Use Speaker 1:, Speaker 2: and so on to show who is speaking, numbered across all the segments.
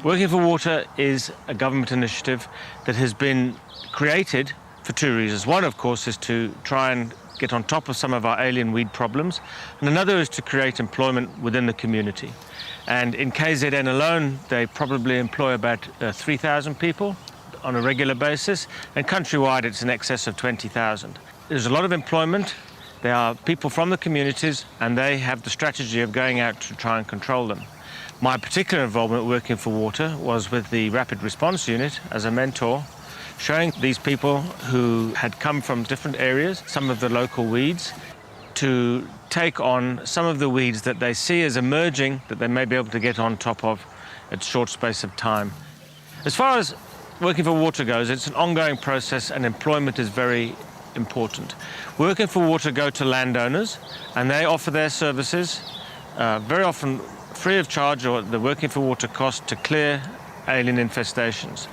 Speaker 1: Working for Water is a government initiative that has been created for two reasons. One, of course, is to try and get on top of some of our alien weed problems, and another is to create employment within the community. And in KZN alone, they probably employ about 3,000 people on a regular basis, and countrywide it's in excess of 20,000. There's a lot of employment. There are people from the communities, and they have the strategy of going out to try and control them. My particular involvement working for Water was with the Rapid Response Unit as a mentor, showing these people who had come from different areas, some of the local weeds, to take on some of the weeds that they see as emerging that they may be able to get on top of at short space of time. As far as working for Water goes, it's an ongoing process, and employment is very important. Working for Water go to landowners, and they offer their services, very often free of charge or the Working for Water cost, to clear alien infestations,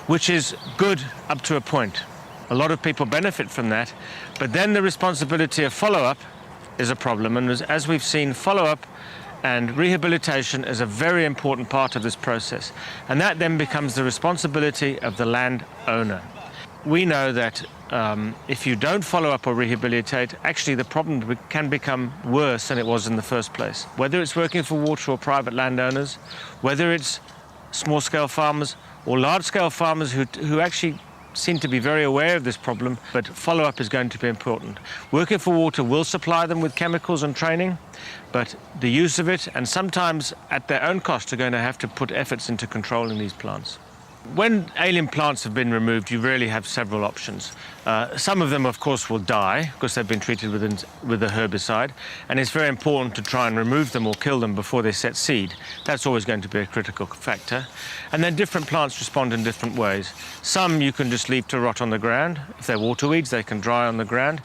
Speaker 1: which is good up to a point. A lot of people benefit from that, but then the responsibility of follow-up is a problem, and as we've seen, follow-up and rehabilitation is a very important part of this process, and that then becomes the responsibility of the landowner. We know that if you don't follow up or rehabilitate, actually the problem can become worse than it was in the first place. Whether it's working for Water or private landowners, whether it's small-scale farmers or large-scale farmers who actually seem to be very aware of this problem, but follow-up is going to be important. Working for Water will supply them with chemicals and training, but the use of it, and sometimes at their own cost, are going to have to put efforts into controlling these plants. When alien plants have been removed, you really have several options. Some of them, of course, will die because they've been treated with a herbicide, and it's very important to try and remove them or kill them before they set seed. That's always going to be a critical factor. And then different plants respond in different ways. Some you can just leave to rot on the ground. If they're water weeds, they can dry on the ground.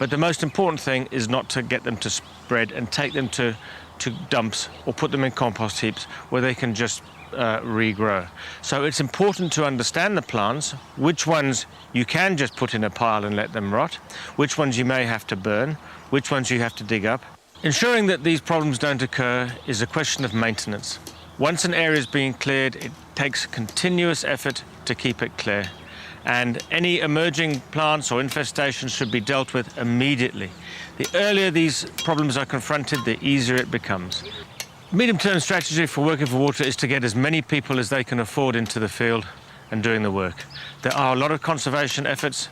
Speaker 1: But the most important thing is not to get them to spread and take them to dumps or put them in compost heaps where they can just regrow. So it's important to understand the plants, which ones you can just put in a pile and let them rot, which ones you may have to burn, which ones you have to dig up. Ensuring that these problems don't occur is a question of maintenance. Once an area is being cleared, it takes continuous effort to keep it clear. And any emerging plants or infestations should be dealt with immediately. The earlier these problems are confronted, the easier it becomes. Medium-term strategy for Working for Water is to get as many people as they can afford into the field and doing the work. There are a lot of conservation efforts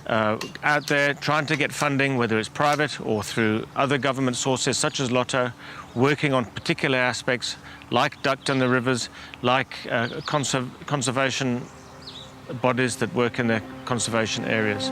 Speaker 1: out there trying to get funding, whether it's private or through other government sources such as Lotto, working on particular aspects like duct in the rivers, like conservation bodies that work in their conservation areas.